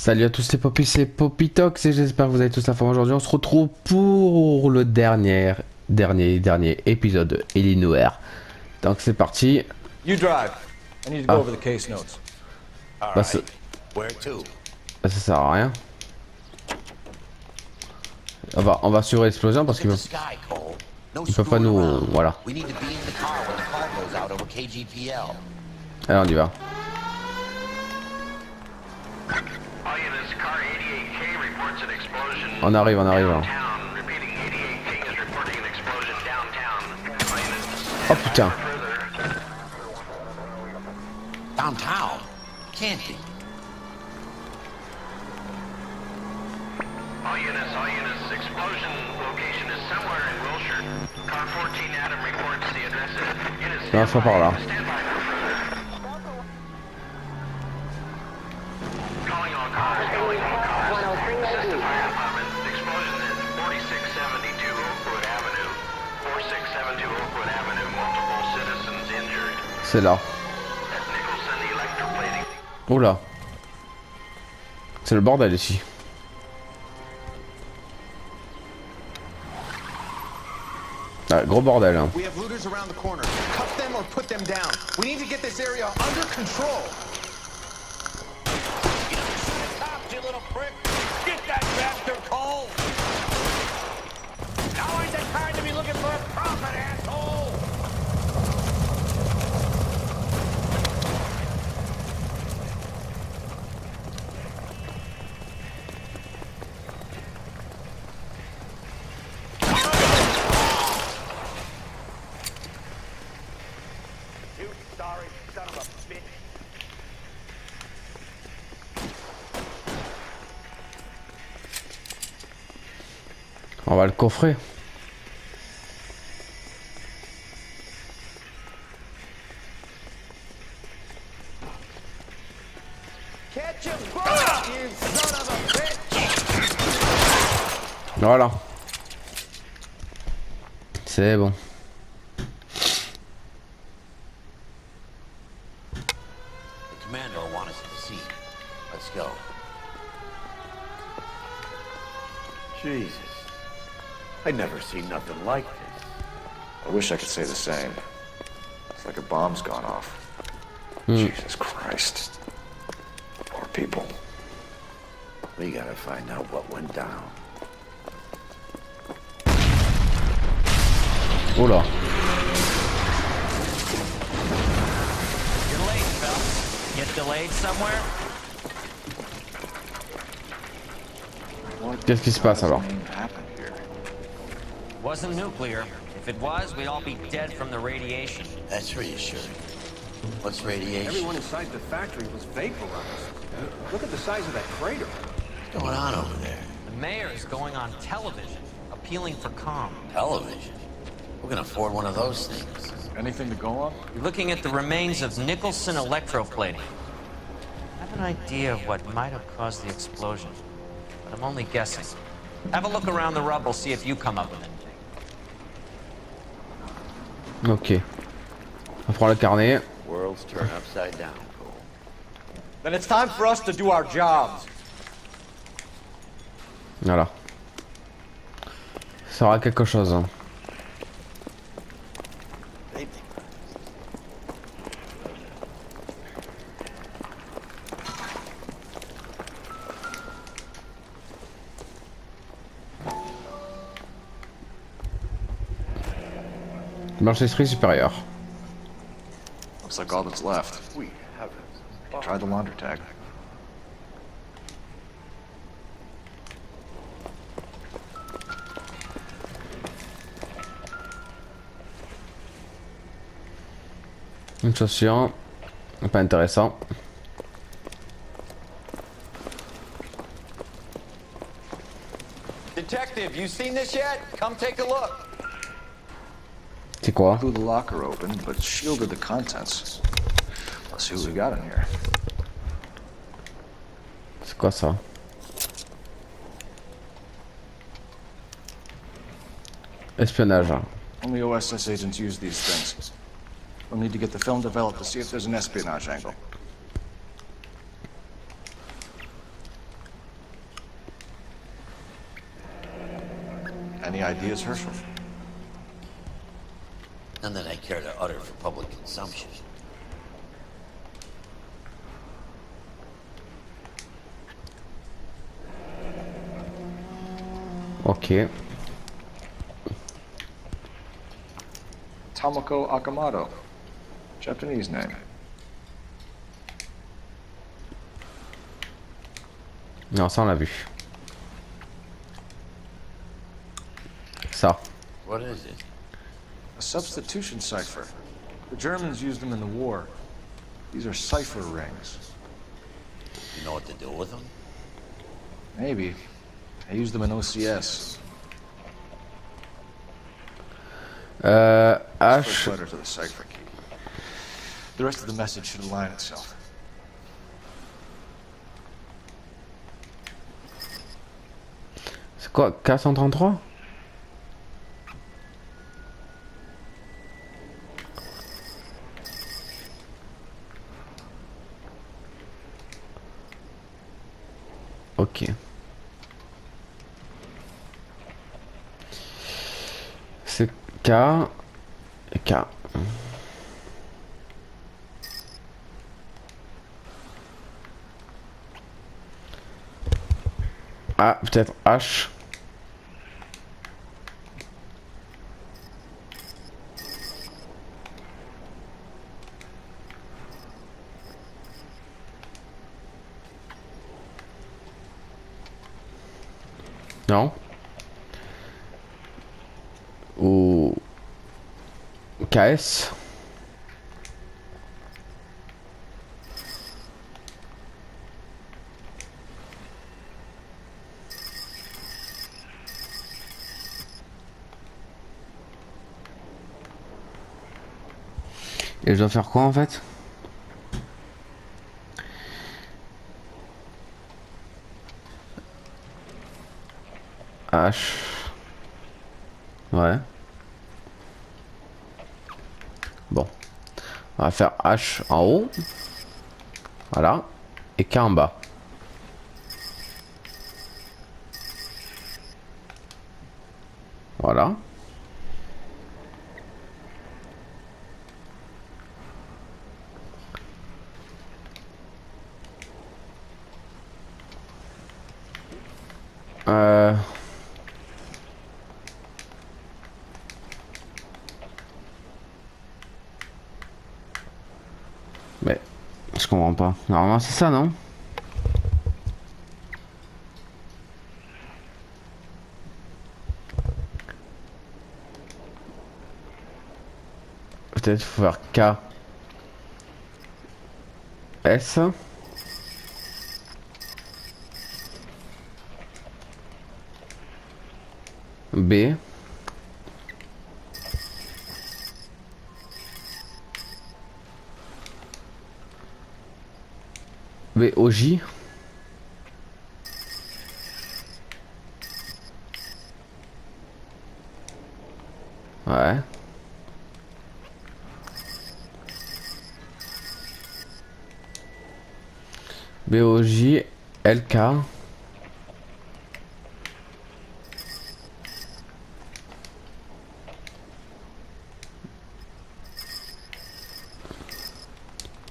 Salut à tous les popis, c'est Popitox et j'espère que vous avez tous la forme aujourd'hui. On se retrouve pour le dernier épisode de L.A Noire. Donc c'est parti. You drive. I need to go over the case notes. Bah, ça sert à rien. On va suivre l'explosion parce qu'il peut pas nous... Voilà. Allez, on y va. On arrive. Oh putain. Downtown? Can't be. All units, explosion location is somewhere in Wilshire. Car 14 Adam reports the address is units. Non, c'est pas par là. Stand by for further. Calling all cars. System fire department. Explosion is 4672 Oakwood Avenue. 4672 Oakwood Avenue. Multiple citizens injured. C'est là. Oula. C'est le bordel ici. Ah, gros bordel hein. We have looters around the corner. Cuff them or put them down. We need to get this area under control. You little prick. Get that bastard cold. Now ain't the time to be looking for a profit, asshole. On va le coffrer. Voilà. C'est bon. The commander will want us at the scene. Let's go. Jesus. I'd never seen nothing like this. I wish I could say the same. It's like a bomb's gone off. Jesus Christ. Poor people. We gotta find out what went down. Oula. You're late, Phelps. Get delayed somewhere? Qu'est-ce qui se passe alors? Wasn't nuclear. If it was, we'd all be dead from the radiation. That's reassuring. What's radiation? Everyone inside the factory was vaporized. Look at the size of that crater. What's going on over there? The mayor's going on television, appealing for calm. Television? Who can afford one of those things? Anything to go on? You're looking at the remains of Nicholson electroplating. I have an idea of what might have caused the explosion, but I'm only guessing. Have a look around the rubble, see if you come up with anything. Ok. On prend le carnet. World's turned upside down, Cole. Then it's time for us to do our jobs. Voilà. Ça aura quelque chose. Hein. Blanchisserie supérieure. Looks like all that's left. Try the laundry tag. Une chaussure. Pas intéressant. Detective, you seen this yet? Come take a look. C'est quoi? Blew the locker open, but shielded the contents. Let's see what we got in here. C'est quoi ça? Espionnage. Only OSS agents use these things. We'll need to get the film developed to see if there's an espionage angle. Any ideas, Herschel? None that I care to utter for public consumption. Ok. Tomoko Akamoto. Japanese name. Non, ça on l'a vu. Ça. What is it? A substitution cipher. The Germans used them in the war. These are cipher rings. You know what to do with them? Maybe. I used them in OCS. First H. letter to the cipher key. The rest of the message should align itself. C'est quoi? K133? Ok. C'est K. K. Ah, peut-être H. Non. Ou KS. Et je dois faire quoi en fait? H. Ouais. Bon. On va faire H en haut. Voilà. Et K en bas. Voilà. Mais je comprends pas. Normalement c'est ça, non? Peut-être faut faire K S B B O J ouais. B O J L K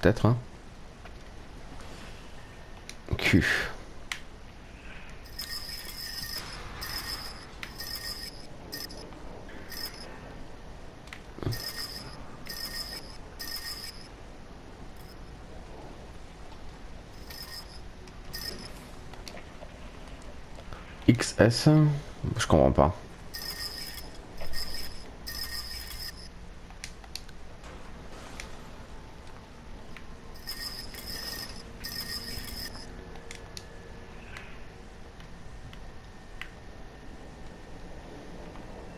peut-être hein. Q. XS, je comprends pas.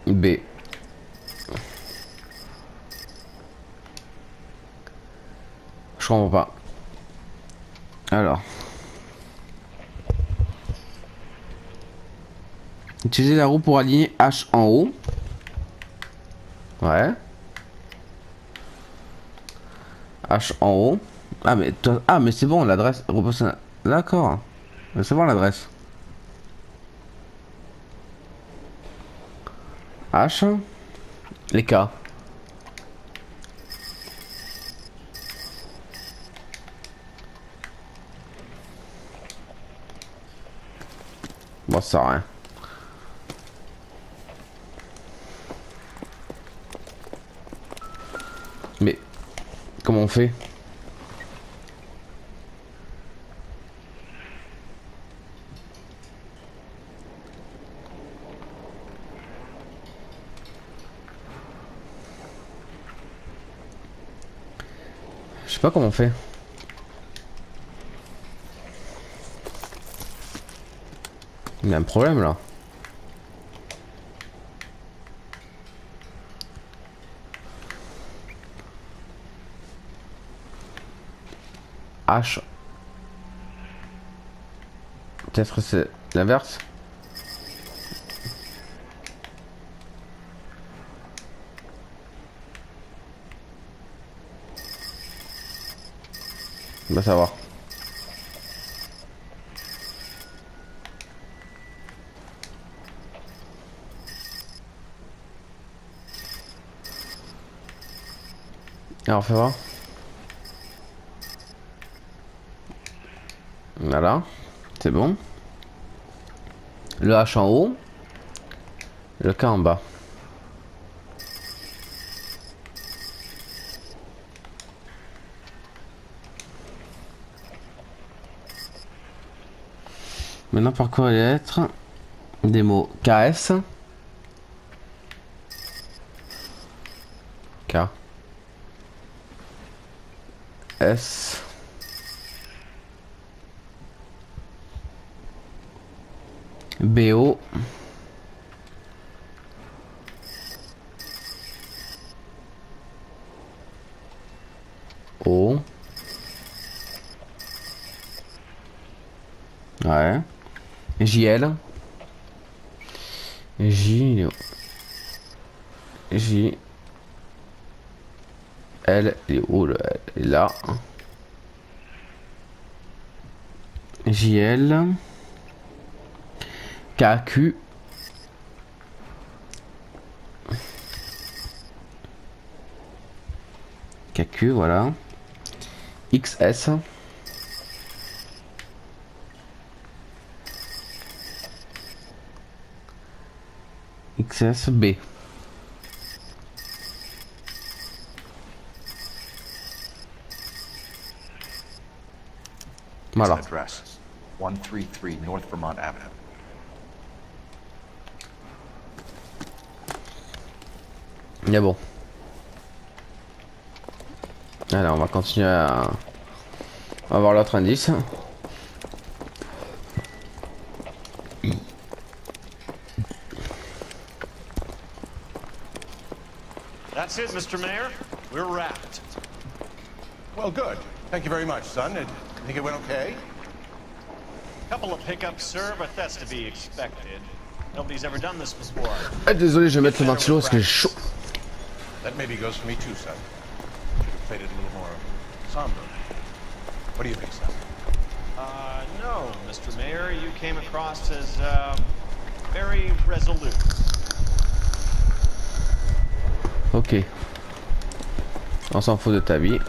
B. Je comprends pas. Alors. Utilisez la roue pour aligner H en haut. Ouais. H en haut. Ah mais toi... ah mais c'est bon l'adresse. D'accord. C'est bon l'adresse. H. Les K. Bon, ça sert à rien. Mais comment on fait? Je sais pas comment on fait. Il y a un problème là. H. Peut-être c'est l'inverse. On va savoir. Alors, on fait voir. Voilà, c'est bon. Le H en haut, le K en bas. Maintenant, parcourir les lettres des mots KS, K, S, BO, O, ouais, JL, J, J, L, et O, le L est là, JL, KQ, KQ, voilà, XS, XSB. Voilà. Address 133 North Vermont Avenue. Mais bon. Allez, on va continuer à... On va voir l'autre indice. That's it, Mr. Mayor. We're wrapped. Well, good. Thank you very much, son. You think it went okay? Couple of hiccups, sir, but that's to be expected. Nobody's ever done this before. Ah, désolé, je vais mettre le ventilo parce que j'ai chaud. That maybe goes for me too, son. Should have played it a little more somber. What do you think, son? No, Mr. Mayor. You came across as, very resolute. Ok. On s'en fout de ta vie.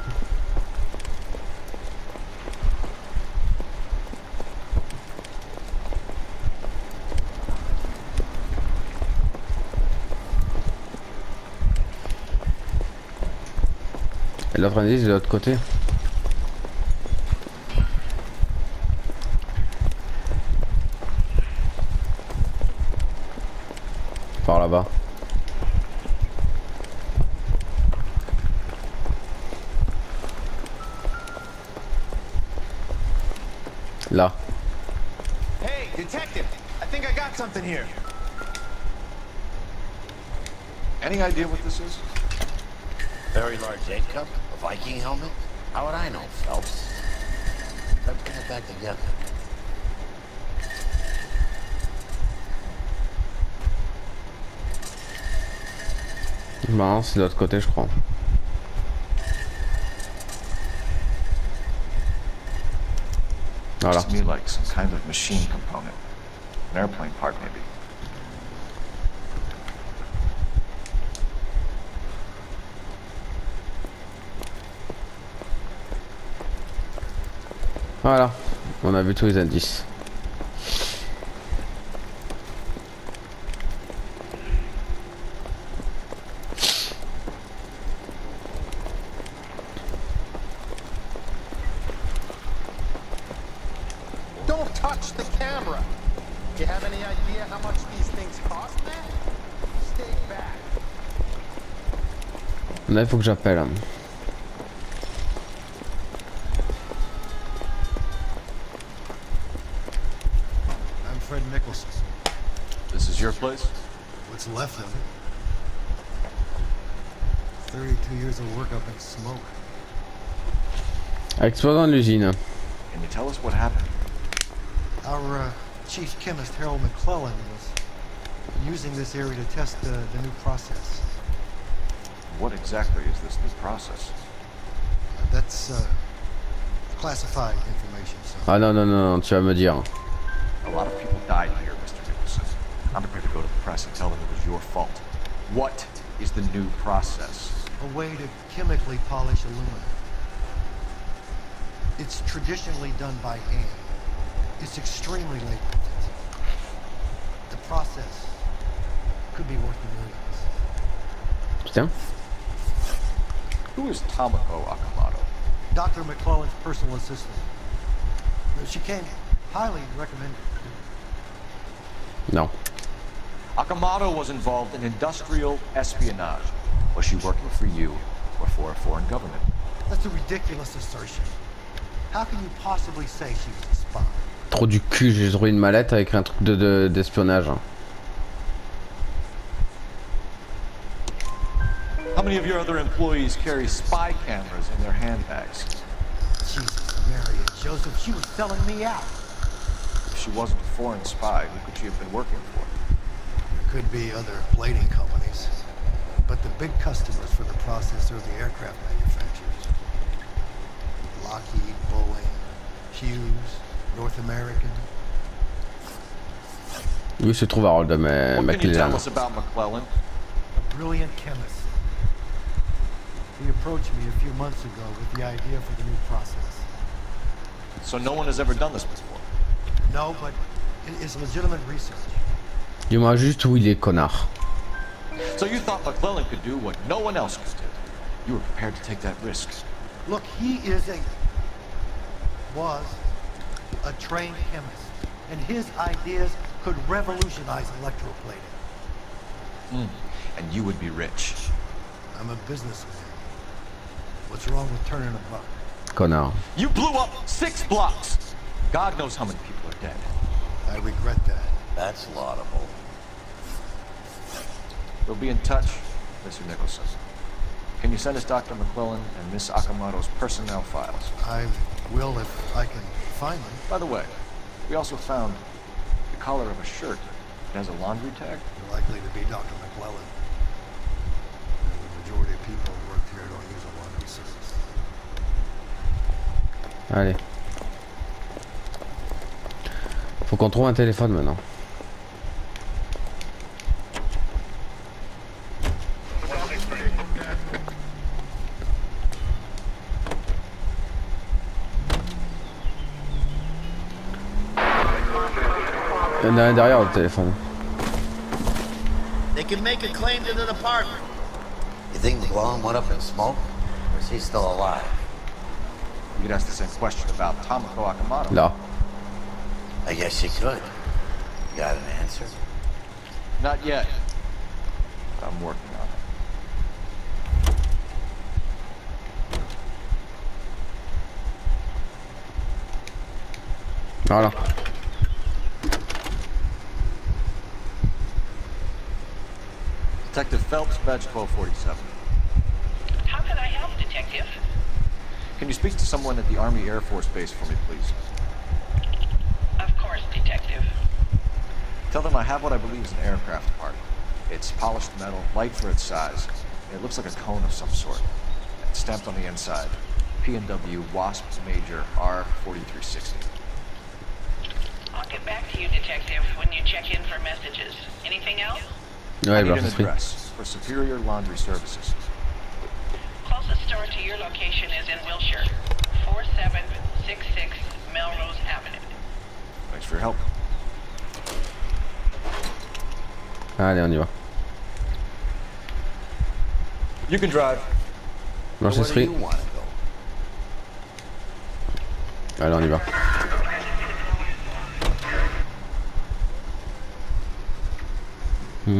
Et l'autre indice de l'autre côté. Par là-bas. Là. Hey, detective! I think I got something here. Any idea what this is? Very large egg cup? A Viking helmet? How would I know, Phelps? Let's put it back together. Non, c'est de l'autre côté, je crois. Voilà. Looks to me like some kind of machine component. An airplane part, maybe. Voilà, on a vu tous les indices. Don't touch the camera. Do you have any idea how much these things cost, man? Stay back. Là, il faut que j'appelle. I'm Fred Nicholson. This is your place? What's left of it? 32 years of work up in smoke. Explosant l'usine. Can you tell us what happened? Our chief chemist, Harold McClellan, was using this area to test the new process. What exactly is this new process? That's classified information, so... Ah non, non, non, tu vas me dire. A lot of people died here, Mr. Nicholson. I'm prepared to go to the press and tell them it was your fault. What is the new process? A way to chemically polish aluminum. It's traditionally done by hand. It's extremely labor-intensive. The process could be worth millions. Putain. Who is Tomoko Akamoto? Dr. McClellan's personal assistant. She came highly recommended. Non. Akamoto was involved in industrial espionage. Was she working for you or for a foreign government? That's a ridiculous assertion. How can you possibly say she was a spy? Trop du cul, j'ai trouvé une mallette avec un truc d'espionnage. How many of your other employees carry spy cameras in their handbags? Jesus, Mary and Joseph, she was selling me out. If she wasn't a foreign spy, who could she have been working for? There could be other plating companies, but the big customers for the process are the aircraft manufacturers. Lockheed, Boeing, Hughes, North American. Lui se trouve à Harold What can you tell McClellan. us about McClellan? A brilliant chemist. He approached me a few months ago with the idea for the new process. So no one has ever done this before? No, but it's legitimate research. Dis-moi juste où il est, connard. So you thought McClellan could do what no one else could do? You were prepared to take that risk. Look, was a trained chemist, and his ideas could revolutionize electroplating. And you would be rich. I'm a businessman. What's wrong with turning a buck? Connard. You blew up 6 blocks! God knows how many people are dead. I regret that. That's laudable. We'll be in touch, Mr. Nicholson. Can you send us Dr. McClellan and Miss Akamoto's personnel files? I will if I can find them. By the way, we also found the collar of a shirt. It has a laundry tag. They're likely to be Dr. McClellan. The majority of people who work here don't use a laundry service. Allez. Faut qu'on trouve un téléphone maintenant. Il y en a un derrière le téléphone. They can make a claim to the department. You think McClellan went up in smoke? Or is he still alive? You could ask the same question about Tomoko Akamoto. Là. I guess you could. You got an answer? Not yet. But I'm working on it. Voilà. Detective Phelps, badge 1247. How can I help, Detective? Can you speak to someone at the Army Air Force Base for me, please? Of course, Detective. Tell them I have what I believe is an aircraft part. It's polished metal, light for its size. It looks like a cone of some sort. It's stamped on the inside. P&W Wasp Major R4360. I'll get back to you, Detective, when you check in for messages. Anything else? Ouais, I need bah, an c'est pris. address for Superior Laundry Services. Closest store to your location is in Wilshire. 4766 Mill Allez, on y va. You can drive. L'enregistrer. Allez, on y va. Did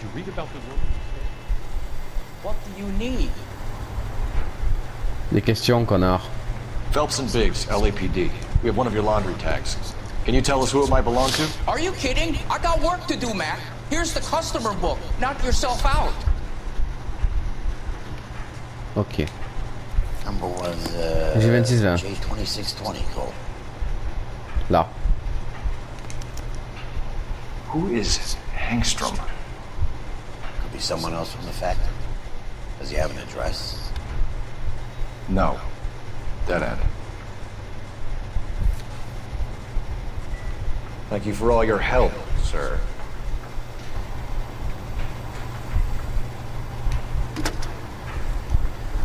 you read about the woman? What do you need? Des questions, connard. Phelps and Biggs, LAPD. We have one of your laundry tags. Can you tell us who it might belong to? Are you kidding? I got work to do, Mac. Here's the customer book. Knock yourself out. Ok. Number was J'ai 26 là. J2620, Cole. Là. Who is Hangstrom? Could be someone else from the factory. Does he have an address? No. Dead end. Thank you for all your help, sir.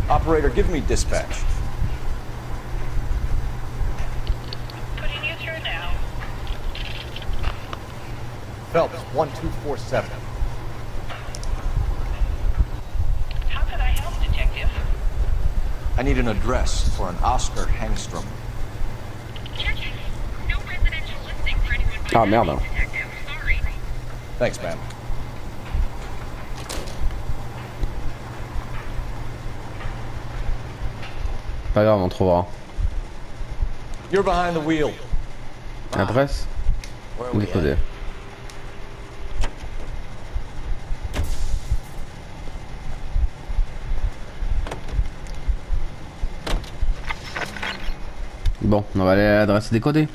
Operator, give me dispatch. Putting you through now. Phelps, 1247. How can I help, Detective? I need an address for an Oscar Hangstrom. Checking. No residential listing for anyone by Ah that merde. name, Detective. Sorry. Thanks, ma'am. Pas grave, on trouvera. You're behind the wheel. Adresse. Where are we Décoder. at? Bon, on va aller à l'adresse décodée.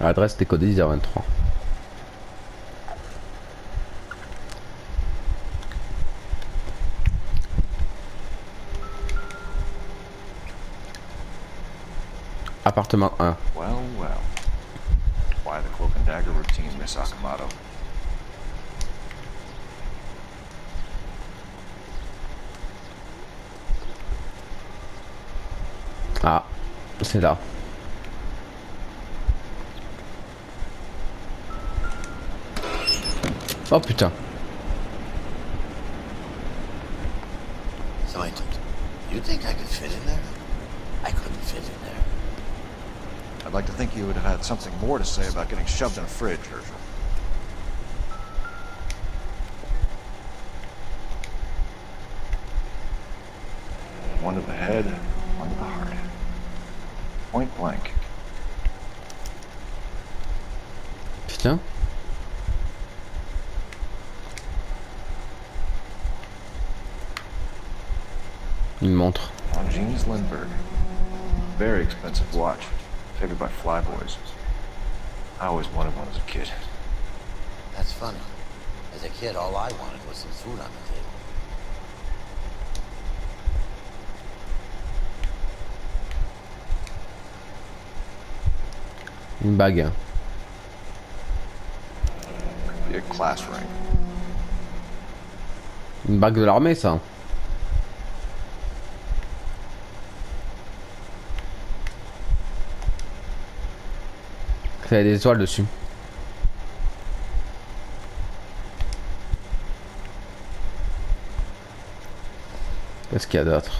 Adresse décodée 10h23. Appartement 1. Well, well. Why the cloak and dagger routine, Miss Akamoto? Ah, c'est là. Oh putain. So you think I could fit in there? I couldn't fit in there. I'd like to think you would have had something more to say about getting shoved in a fridge, Herschel. One to the head, one to the heart. Point blank. Putain. Une montre. Jeans Lindbergh. Very expensive watch. Favored by flyboys. I always wanted one as a kid. That's funny. As a kid, all I wanted was some food on the table. Une bague. Could be a class ring. Une bague de l'armée, ça. Ça a des étoiles dessus. Qu'est-ce qu'il y a d'autre?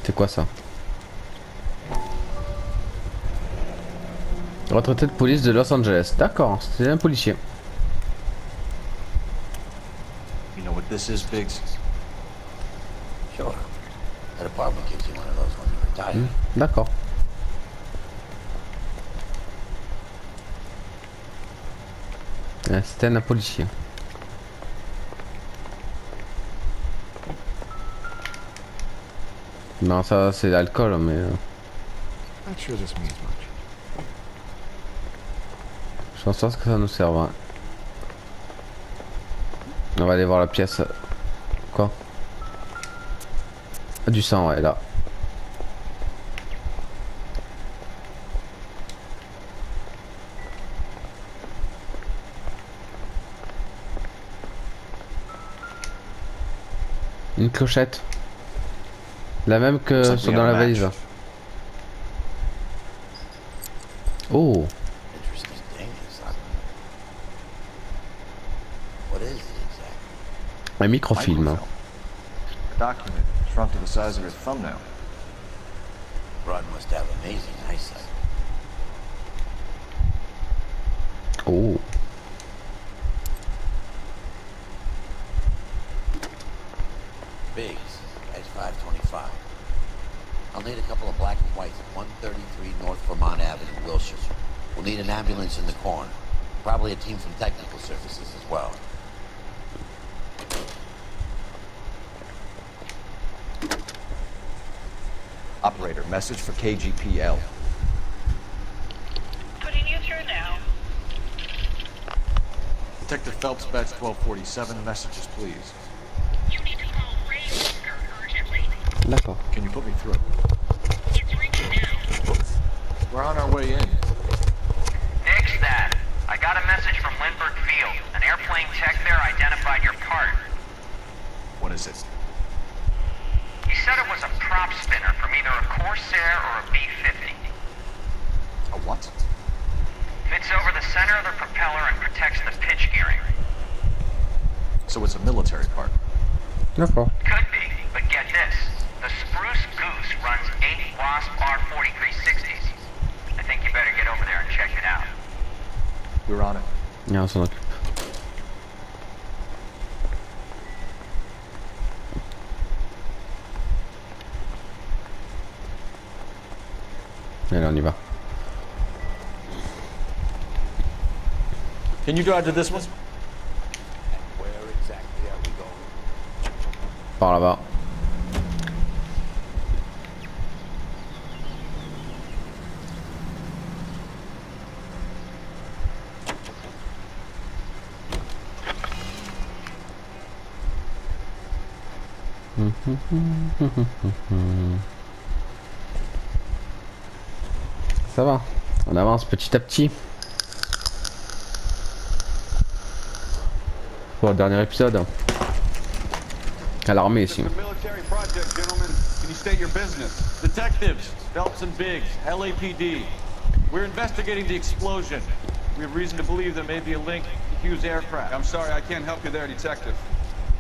C'est quoi ça? Retraité de police de Los Angeles. D'accord, c'est un policier. You know what this is, Biggs? Sure. That apartment gives you one of those when you retire. D'accord. C'était un policier. Non, ça c'est l'alcool, mais. Not sure this means much. Je pense pas que ça nous serve. Hein. On va aller voir la pièce. Quoi? Ah, du sang, ouais, là. Une clochette. La même que sur dans la valise. Oh. Interesting thing is, what is it exactly? Un microfilm. Hein. Document shrunk to the size of your thumbnail. Broad must have amazing eyesight. Oh. Biggs, at 525. I'll need a couple of black and whites at 133 North Vermont Avenue, Wilshire. We'll need an ambulance in the corner. Probably a team from technical services as well. Operator, message for KGPL. Putting you through now. Detective Phelps, badge 1247. Messages, please. You need to call Ray urgently. D'accord. Can you put me through? It's ringing now. We're on our way in. Nix that. I got a message from Lindbergh Field. An airplane tech there identified your part. What is it? He said it was a prop spinner from either a Corsair or a B-50. A what? Fits over the center of the propeller and protects the pitch gearing. So it's a military part. D'accord. Could be, but get this. The Spruce Goose runs 8 Wasp R4360s. I think you better get over there and check it out. We're on it. Ja, on s'en occupe. Allez, on y va. Can you drive to this one? Where exactly are we going? Par là-bas. Ça va, on avance petit à petit. Pour le dernier épisode. À l'armée ici. Military project, gentlemen. Can you state your business? Detectives, Phelps and Biggs, LAPD. We're investigating the explosion. We have reason to believe there may be a link to Hughes aircraft. I'm sorry, I can't help you there, Detective.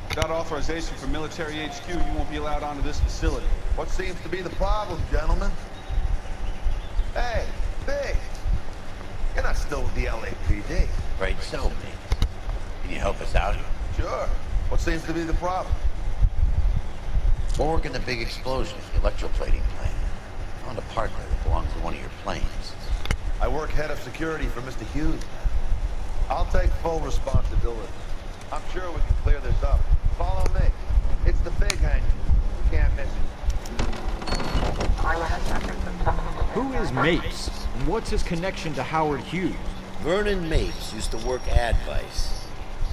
Without authorization from Military HQ, you won't be allowed onto this facility. What seems to be the problem, gentlemen? Hey, Big! You're not still with the LAPD. Right so, mate. Can you help us out here? Sure. What seems to be the problem? We're working the big explosion at the electroplating plant. Found a partner that belongs to one of your planes. I work head of security for Mr. Hughes. I'll take full responsibility. I'm sure we can clear this up. Follow me. It's the big hangar. You can't miss it. Who is Mapes, and what's his connection to Howard Hughes? Vernon Mapes used to work Advice.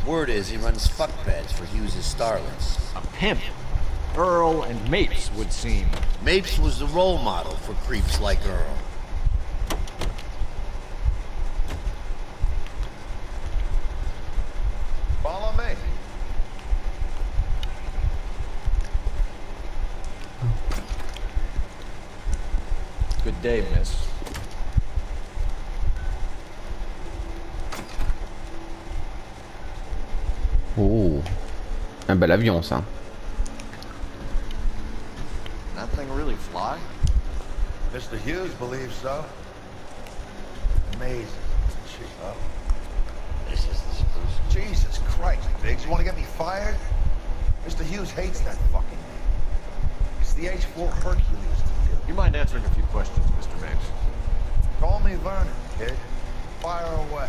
Word is he runs fuck beds for Hughes' starlets. A pimp. Earl and Mapes would seem. Mapes was the role model for creeps like Earl. Follow me. Good day, miss. Oh, un bel avion ça. That thing really fly? Mr. Hughes believes so. Amazing, isn't she? Oh. This is the spruce. Jesus Christ, Biggs, you want to get me fired? Mr. Hughes hates that fucking name. It's the H-4 Hercules to you. You mind answering a few questions, Mr. Mapes? Call me Vernon, kid. Fire away.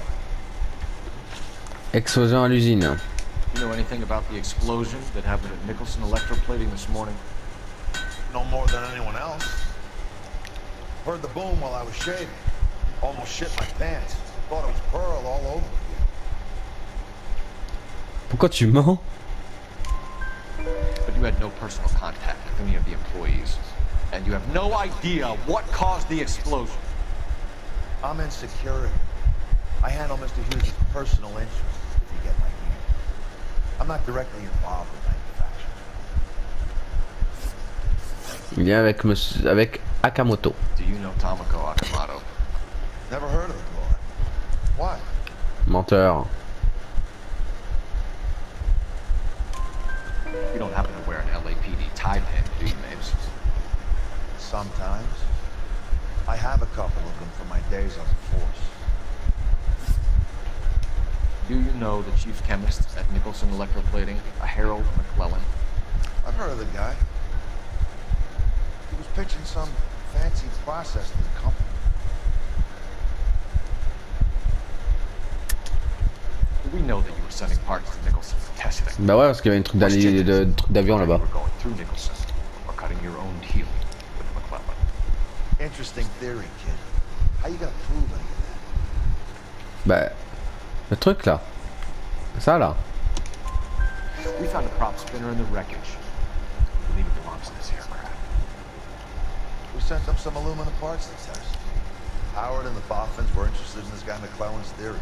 Explosion à l'usine. You know anything about the explosion that happened at Nicholson Electroplating this morning? no more than anyone else. Heard the boom while I was shaving. Almost shit my pants. Thought it was Pearl all over again. Pourquoi tu mens? But you had no personal contact with any of the employees. And you have no idea what caused the explosion. I'm in security. I handle Mr. Hughes' personal interests, if you get my meaning. I'm not directly involved in manufacturing. Il est avec Akamoto. Do you know Tomoko Akamoto? Never heard of the boy. Why? Menteur. You don't happen to wear an LAPD tie pin, do you, Mapes? Sometimes. I have a couple of them for my days on the force. Do you know the chief chemist at Nicholson Electroplating, a Harold McClellan? I've heard of the guy. He was pitching some fancy process to the company. We know that you were sending parts to Nicholson for testing. Bah ouais, parce qu'il y avait un truc d'avion là-bas. You were going through Nicholson or cutting your own deal with McClellan. Interesting theory, kid. How you gonna prove any of that? Bah, le truc là. Ça là. We found a prop spinner in the wreckage. I believe it belongs to this aircraft. We sent them some aluminum parts to test. Howard and the Boffins were interested in this guy McClellan's theories.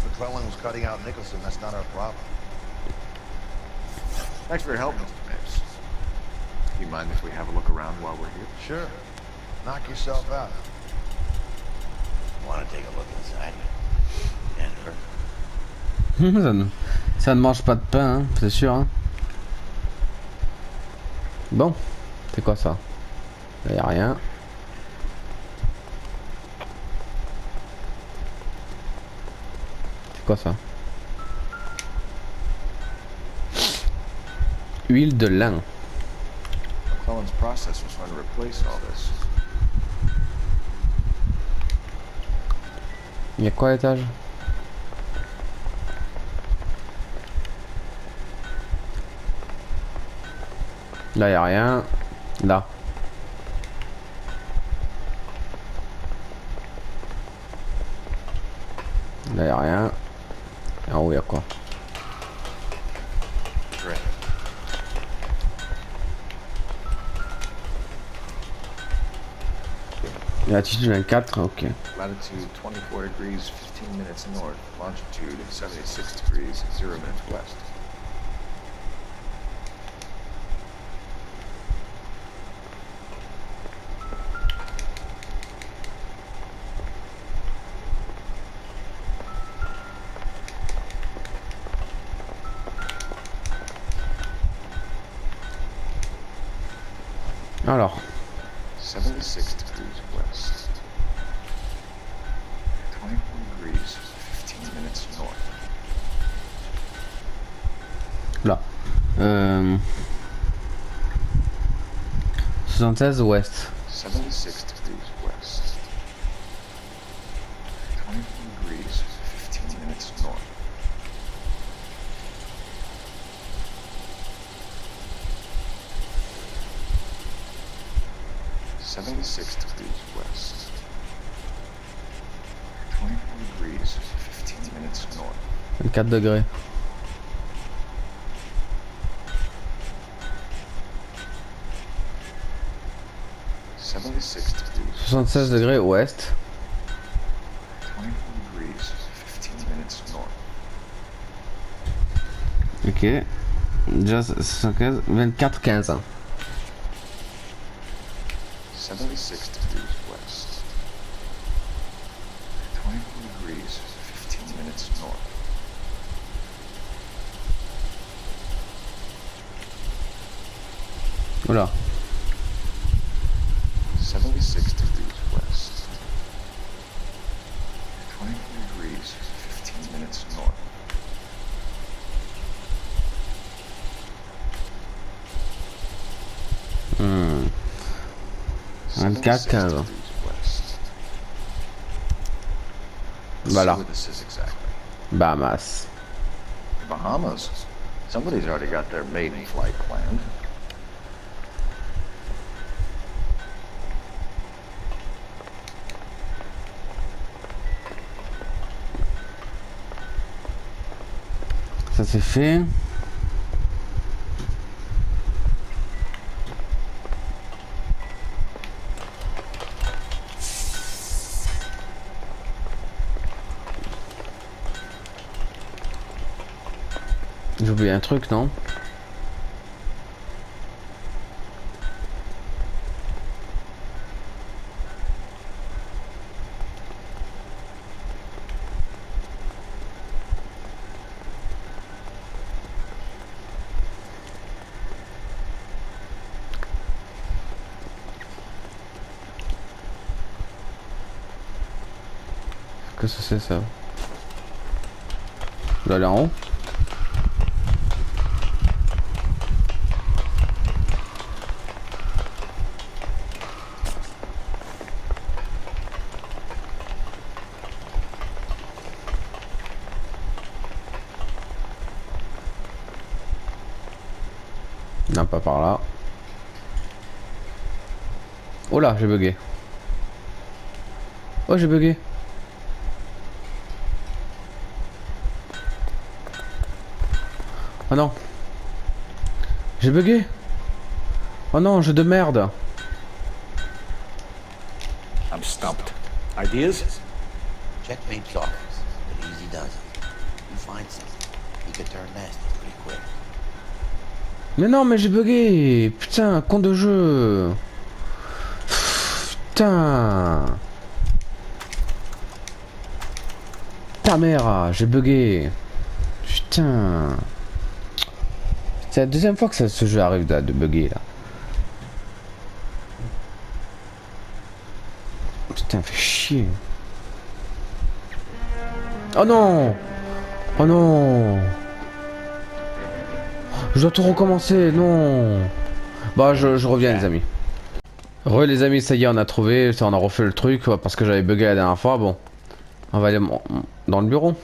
McClellan was cutting out Nicholson, that's not our problem. Thanks for your help, Mr. Mapes. Do you mind if we have a look around while we're here? Sure. Knock yourself out. Want to take a look inside? Jennifer? Ça ne mange pas de pain, hein, c'est sûr. Hein. Bon, c'est quoi ça? Là, y a rien. C'est quoi ça? Huile de lin. McClellan's process was trying to replace all this. Il y a quoi à l'étage? Là, y a rien. Là. Là, y a rien. En haut, y a quoi? Latitude 24, ok. Latitude 24 degrees 15 minutes north, longitude 76 degrees 0 minutes west. Alors. 76 degrees west. 24 degrees 15 minutes north. Là. 76 ouest. 76 degrees west. 24 degrees 15 minutes north. .76 degrees west. 24 degrees 15 minutes north. 24 degrés. .76 degrees. 76 degrés ouest. 24 degrees 15 minutes north. Ok. Déjà 75, 24, 15. 76 degrees west. 24 degrees 15 minutes north. Voilà. 76 degrees west. 24 degrees 15 minutes north. Hmm. 24, 15. Voilà. Bahamas. Bahamas? Somebody's already got their maiden flight planned. Ça c'est fait. J'ai oublié un truc, non? Qu'est-ce que c'est ça? Je dois aller en haut. Non, pas par là. Oh là, j'ai bugué. Oh, j'ai bugué. Oh non. J'ai bugué. Oh non, jeu de merde. I'm stumped. Ideas? Check Babe's office, but easy does it. You find something, he could turn nasty pretty quick. Mais non, mais j'ai bugué. Putain, con de jeu. Putain. Ta mère, j'ai bugué. Putain. C'est la deuxième fois que ce jeu arrive de bugger là. Putain, fait chier. Oh non. Oh non. Je dois tout recommencer, non. Bah je reviens les amis. Les amis, ça y est, on a trouvé, ça on a refait le truc parce que j'avais bugué la dernière fois. Bon, on va aller dans le bureau.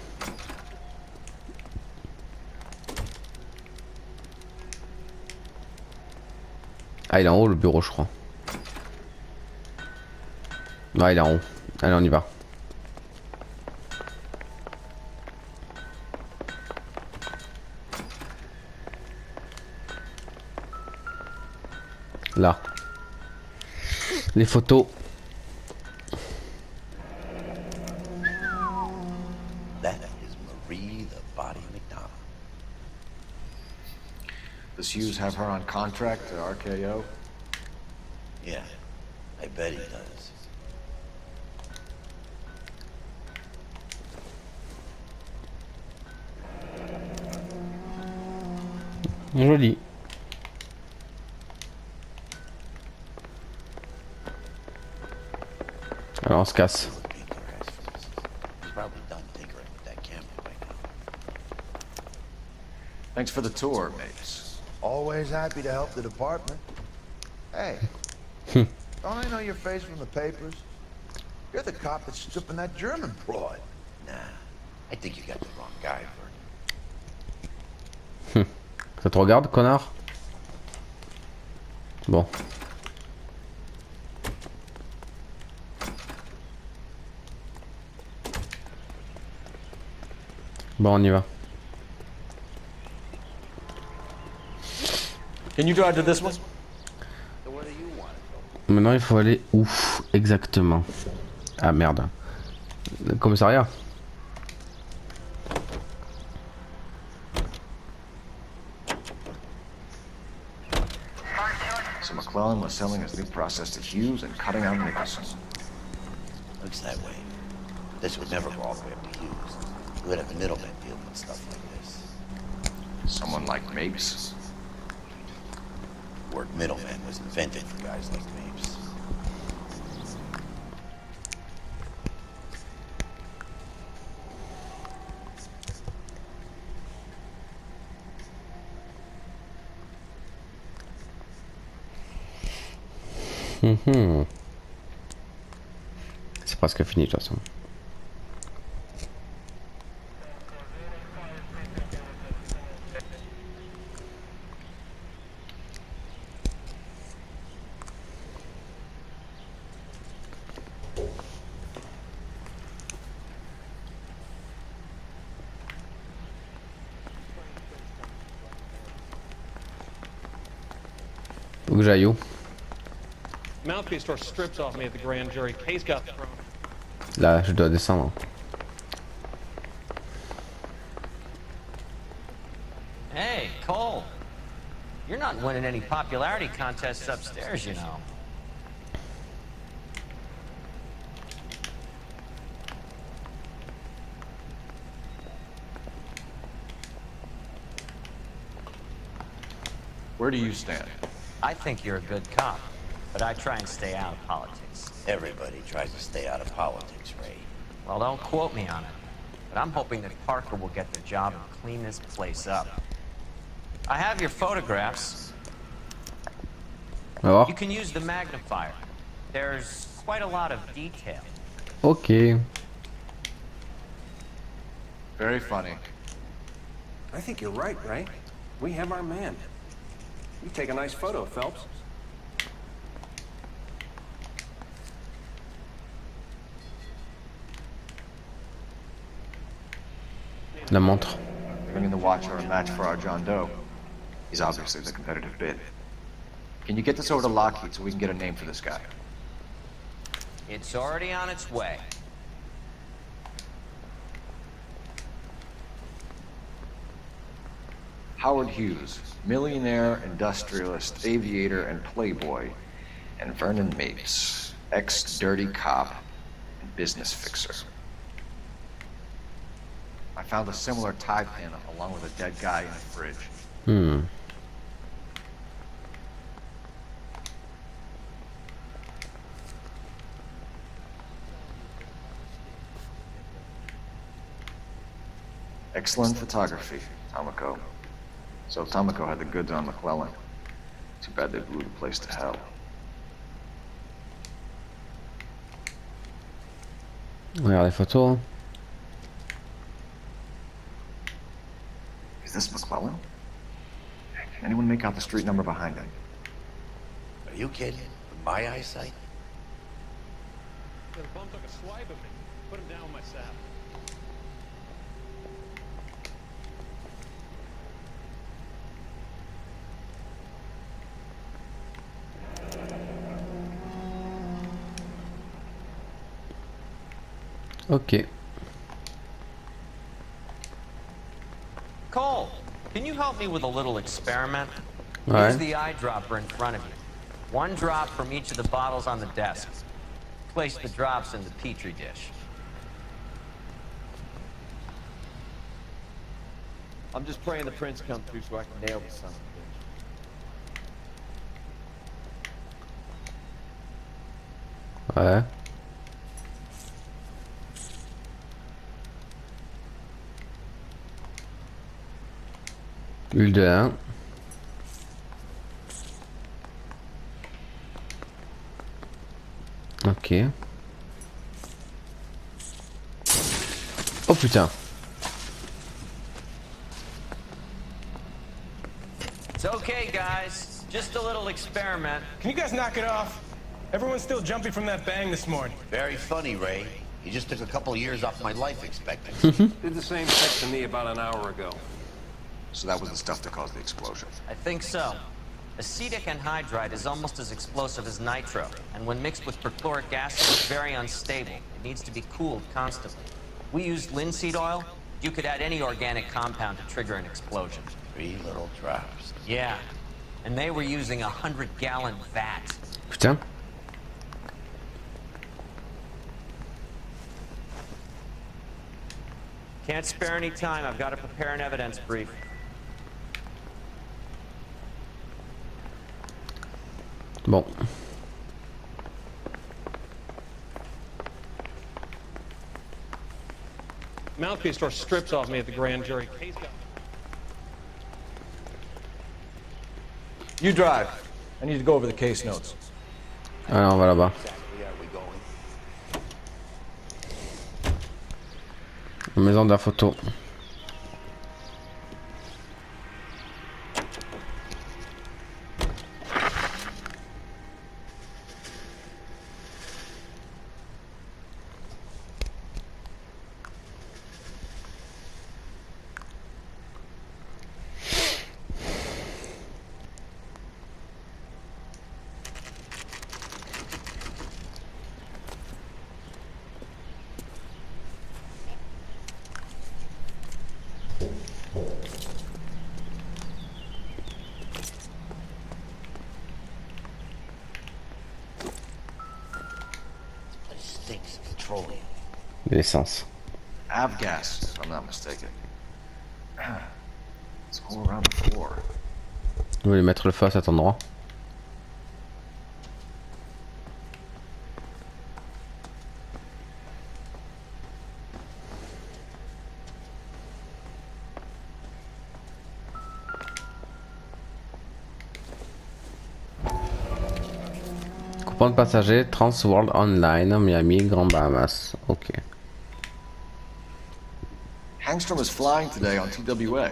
Ah, il est en haut le bureau, je crois. Ouais, il est en haut. Allez, on y va. Là. Les photos. That is Marie, the body McDonald. Does Hughes have her on contract to RKO? Yeah, I bet he does. Joli. Alors on se casse. He's probably done tinkering with that camera right now. Thanks for the tour, mates. Always happy to help the department. Hey, don't I know your face from the papers? You're the cop that's stripping that German broad. Nah, I think you got the wrong guy, Vernon. Ça te regarde, connard? Bon. Bon, on y va. Can you drive to this one? Maintenant, il faut aller où exactement? Ah merde. Le commissariat. So McClellan was selling his new process to Hughes and cutting out Nicholson. Looks that way. This would never go all the way up to Hughes. We would have a middleman deal with stuff like this. Someone like Mapes? The word middleman was invented for guys like Mapes. C'est presque fini de toute façon. Faut que j'aille où? Mouthpiece tore strips off me at the grand jury. Case got thrown. Là, je dois descendre. Hey, Cole. You're not winning any popularity contests upstairs, you know. Where do you stand? I think you're a good cop, but I try and stay out of politics. Everybody tries to stay out of politics, Ray. Well, don't quote me on it, but I'm hoping that Parker will get the job and clean this place up. I have your photographs. Alors? You can use the magnifier. There's quite a lot of detail. Ok. Very funny. I think you're right, Ray. We have our man. You take a nice photo, Phelps. La montre. Bringing the watch are a match for our John Doe. He's obviously the competitive bid. Can you get this over to Lockheed so we can get a name for this guy? It's already on its way. Howard Hughes, millionaire, industrialist, aviator, and playboy, and Vernon Mapes, ex-dirty cop and business fixer. I found a similar tie pin along with a dead guy in a fridge. Hmm. Excellent photography, Tomoko. So Tomoko had the goods on McClellan. Too bad they blew the place to hell. Regarde les photos. Is this McClellan? Can anyone make out the street number behind him? Are you kidding? With my eyesight? The bum took a swipe at me. Put him down with my saddle. Ok. Cole, can you help me with a little experiment? Ouais. Use the eyedropper in front of you. One drop from each of the bottles on the desk. Place the drops in the petri dish. I'm just praying the prints come through so I can nail the son of a bitch. Ouais. Huile de lin. Ok. Oh putain. It's okay, guys. Just a little experiment. Can you guys knock it off? Everyone's still jumping from that bang this morning. Very funny, Ray. You just took a couple of years off my life expectancy. Did the same trick to me about an hour ago. So that was the stuff that caused the explosion. I think so. Acetic anhydride is almost as explosive as nitro, and when mixed with perchloric acid, it's very unstable. It needs to be cooled constantly. We used linseed oil. You could add any organic compound to trigger an explosion. 3 little drops. Yeah, and they were using a 100-gallon vat. Putain. Can't spare any time. I've got to prepare an evidence brief. Bon. Mouthpiece tore strips off me at the grand jury. Case got... You drive. I need to go over the case notes. Alors on va là-bas. Exactly are we going? La maison de la photo. petroleum. De l'essence. Avgas, if I'm not mistaken. It's all around the floor. Vous voulez mettre le feu à cet endroit? Coupon de passager Trans World Online, Miami, Grand Bahamas. Ok. Hangstrom is flying today on TWA.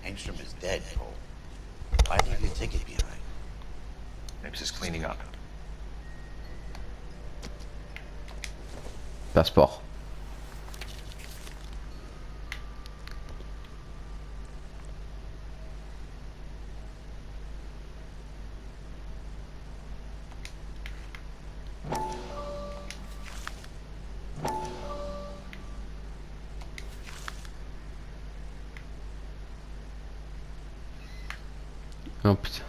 Angstrom is dead, Cole. Why leave your ticket behind? Maybe just cleaning up. Passeport. Oh putain.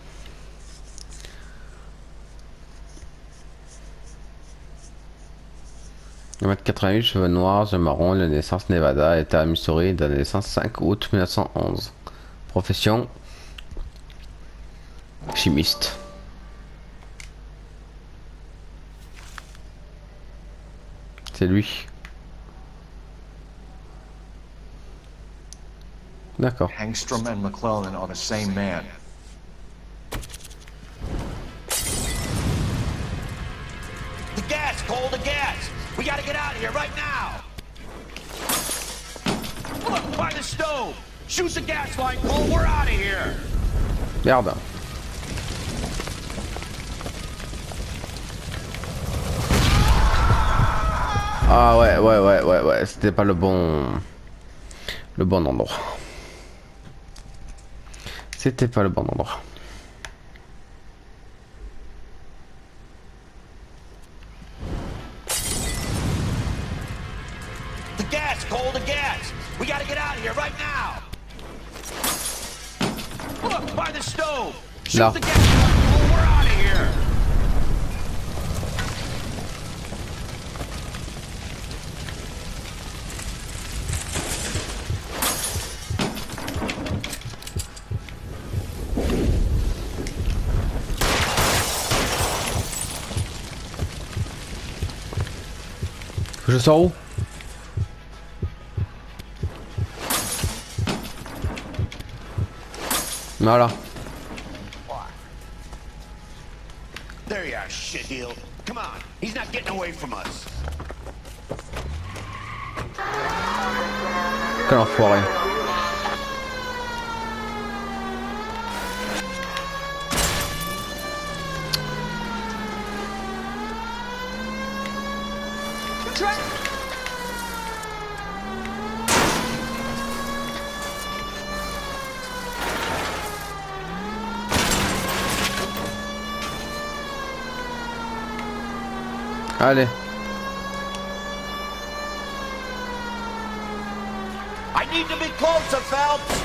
1m88, cheveux noirs, yeux marrons, de naissance Nevada, état Missouri, de naissance 5 août 1911. Profession chimiste. C'est lui. D'accord. Hangstrom and McClellan are the same man. The gas, Cole, the gas! We gotta get out of here right now! Look, by the stove! Shoot the gas line, Cole, we're out of here! Merde. Ah ouais, c'était pas le bon endroit. C'était pas le bon endroit. The gas, Cole, the gas! We gotta get out of here right now! Look, by the stove! Shoot Là. the gas line, Cole, we're out of here! Je sors où? Voilà. There you are, shitheel. Come on, he's not getting away from us. Quel enfoiré. Allez. I need to be closer, Phelps!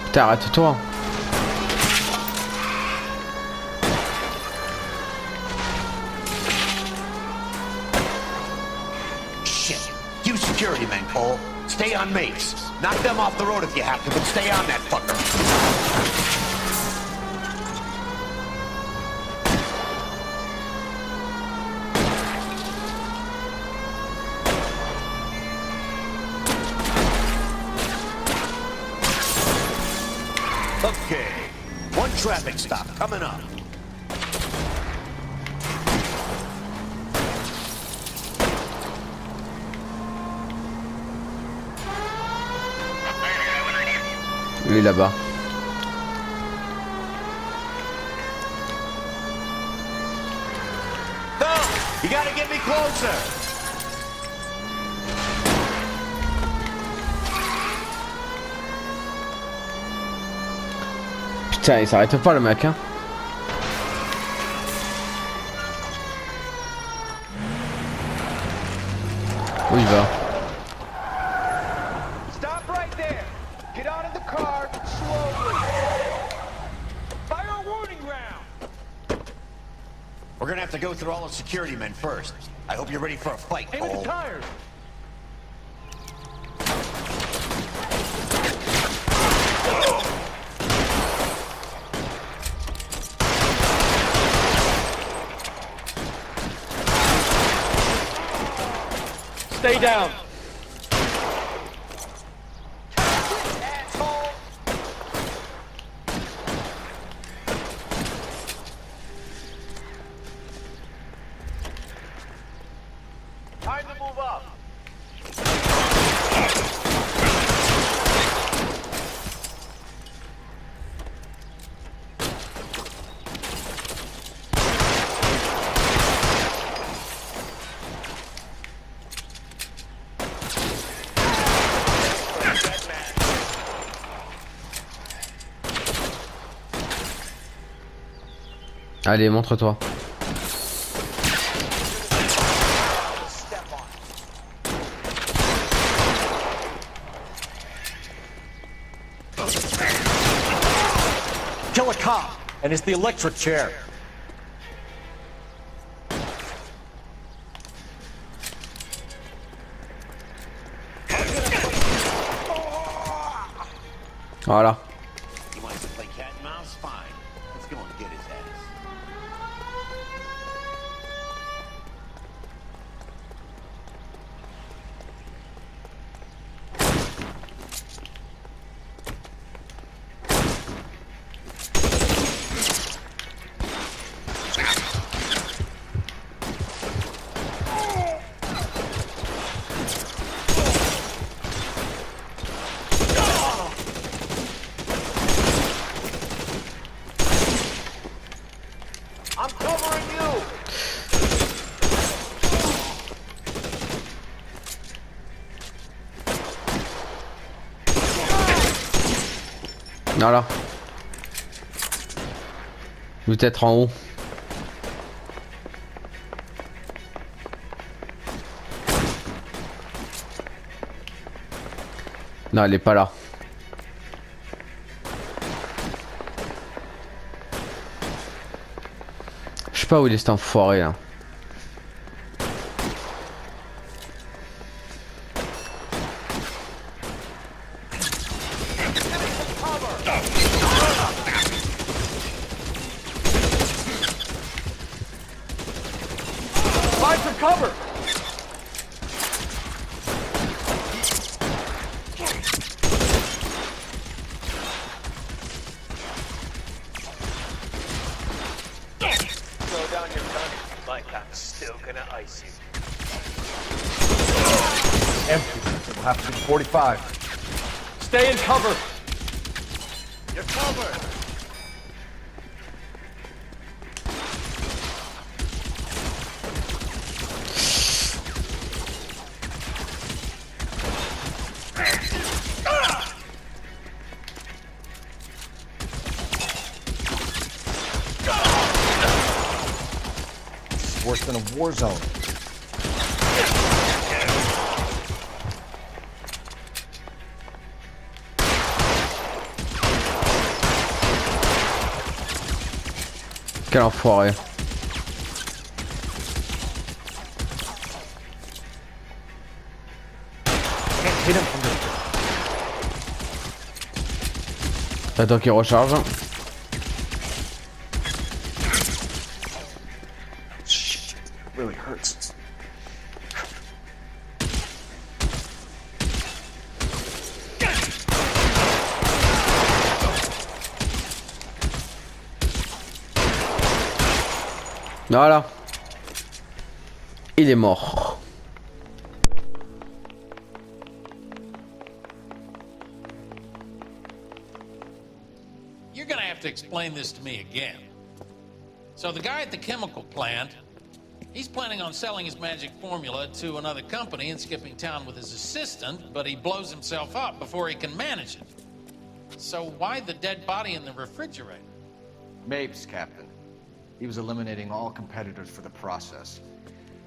Putain, arrête-toi. Shit. You security men, Cole. Stay on mates. Knock them off the road if you have to, but stay on that fucker. Okay. One traffic stop coming up. Lui là-bas. No! You gotta get me closer! Putain, il s'arrête pas le mec, hein. Où il va? Stop right there. Get out of the car slowly. Fire a warning round. We're gonna have to go through all the security men first. I hope you're ready for a fight, Aim at Cole. the tires. Stay down. Asshole. Time to move up. Allez, montre-toi. Kill a cop, and it's the electric chair. Voilà. He wants to play cat and mouse? Fine. Let's go and get his ass. I'm covering you. Voilà. Peut-être en haut. Non, elle est pas là. Je sais pas où il est cet enfoiré là. Find some cover! Throw down your gun like I'm still gonna ice you. Empty. It'll have to be 45. Stay in cover! You're covered. Worse than a war zone. Quel enfoiré. Can't hit him from this. Attends qu'il recharge. Really hurts. Voilà. Il est mort. You're gonna have to explain this to me again. So the guy at the chemical plant, he's planning on selling his magic formula to another company and skipping town with his assistant, but he blows himself up before he can manage it. So why the dead body in the refrigerator? Mapes, Captain. He was eliminating all competitors for the process.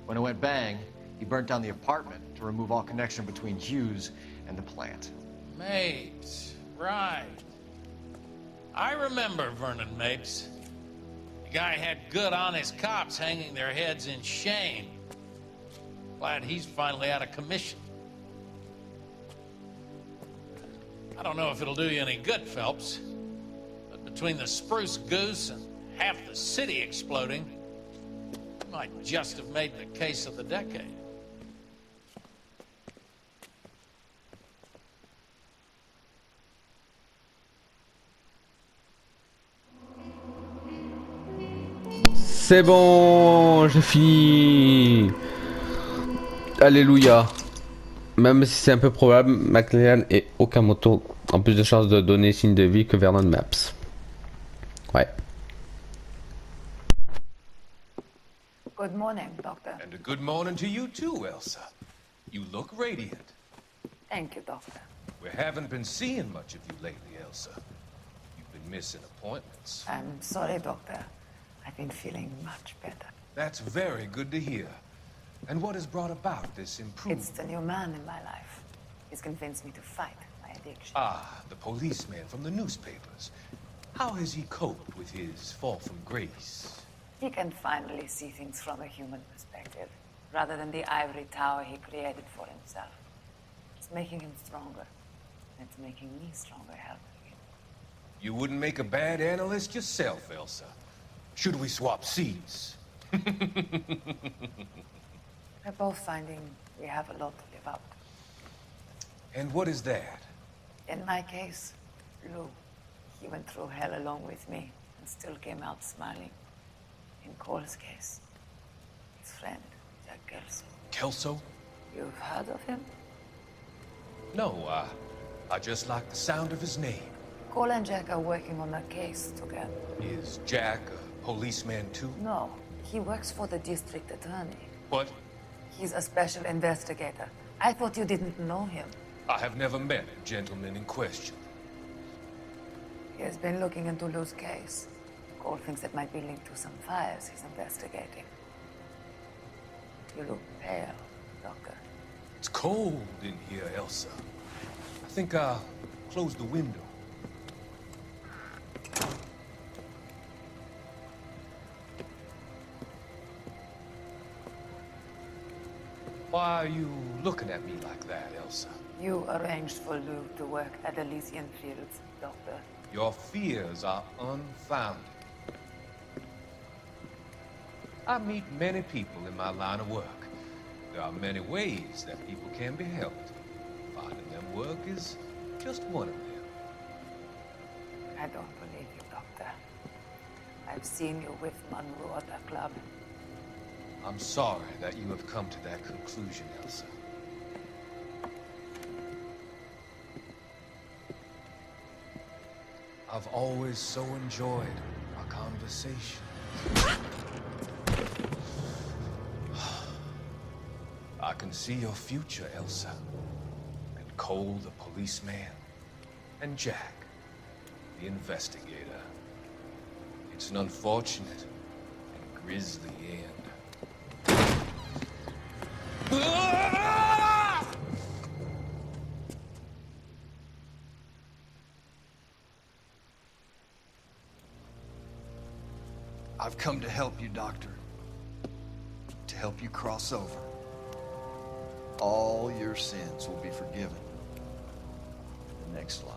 When it went bang, he burnt down the apartment to remove all connection between Hughes and the plant. Mapes, right. I remember Vernon Mapes. The guy had good, honest cops hanging their heads in shame. Glad he's finally out of commission. I don't know if it'll do you any good, Phelps, but between the spruce goose and half the city exploding, you might just have made the case of the decade. C'est bon, j'ai fini. Alléluia. Même si c'est un peu probable, McLean et Okamoto ont plus de chances de donner signe de vie que Vernon Maps. Ouais. Good morning, Doctor. And a good morning to you too, Elsa. You look radiant. Thank you, Doctor. We haven't been seeing much of you lately, Elsa. You've been missing appointments. I'm sorry, Doctor. I've been feeling much better. That's very good to hear. And what has brought about this improvement? It's the new man in my life. He's convinced me to fight my addiction. Ah, the policeman from the newspapers. How has he coped with his fall from grace? He can finally see things from a human perspective, rather than the ivory tower he created for himself. It's making him stronger. It's making me stronger helping him. You wouldn't make a bad analyst yourself, Elsa. Should we swap seats? We're both finding we have a lot to live up to. And what is that? In my case, Lou, he went through hell along with me and still came out smiling. In Cole's case, his friend, Jack Kelso. Kelso? You've heard of him? No, I just like the sound of his name. Cole and Jack are working on a case together. Is Jack a policeman too? No, he works for the district attorney. What? He's a special investigator. I thought you didn't know him. I have never met the gentleman in question. He has been looking into Lou's case. Cole thinks it might be linked to some fires he's investigating. You look pale, Doctor. It's cold in here, Elsa. I think I'll close the window. Why are you looking at me like that, Elsa? You arranged for Lou to work at Elysian Fields, Doctor. Your fears are unfounded. I meet many people in my line of work. There are many ways that people can be helped. Finding them work is just one of them. I don't believe you, Doctor. I've seen you with Monroe at the club. I'm sorry that you have come to that conclusion, Elsa. I've always so enjoyed our conversation. I can see your future, Elsa. And Cole, the policeman, and Jack, the investigator. It's an unfortunate and grisly end. I've come to help you, Doctor. To help you cross over. All your sins will be forgiven. The next slide.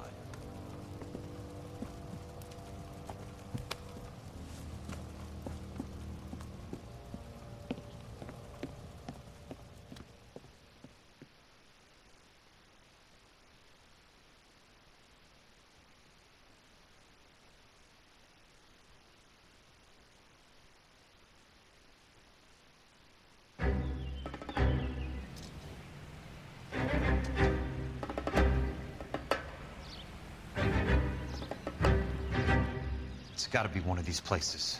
It's gotta be one of these places.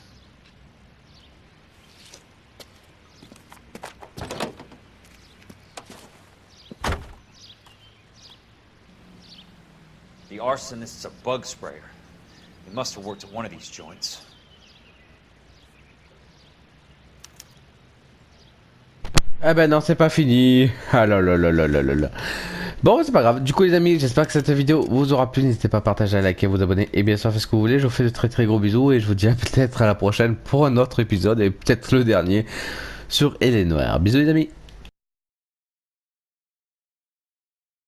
The arsonist's a bug sprayer. He must have worked at one of these joints. Ah ben non, c'est pas fini. Ah là là là là là là là. Bon, c'est pas grave. Du coup, les amis, j'espère que cette vidéo vous aura plu. N'hésitez pas à partager, à liker, à vous abonner et bien sûr, faites ce que vous voulez. Je vous fais de très gros bisous et je vous dis peut-être à la prochaine pour un autre épisode et peut-être le dernier sur L.A Noire. Bisous, les amis.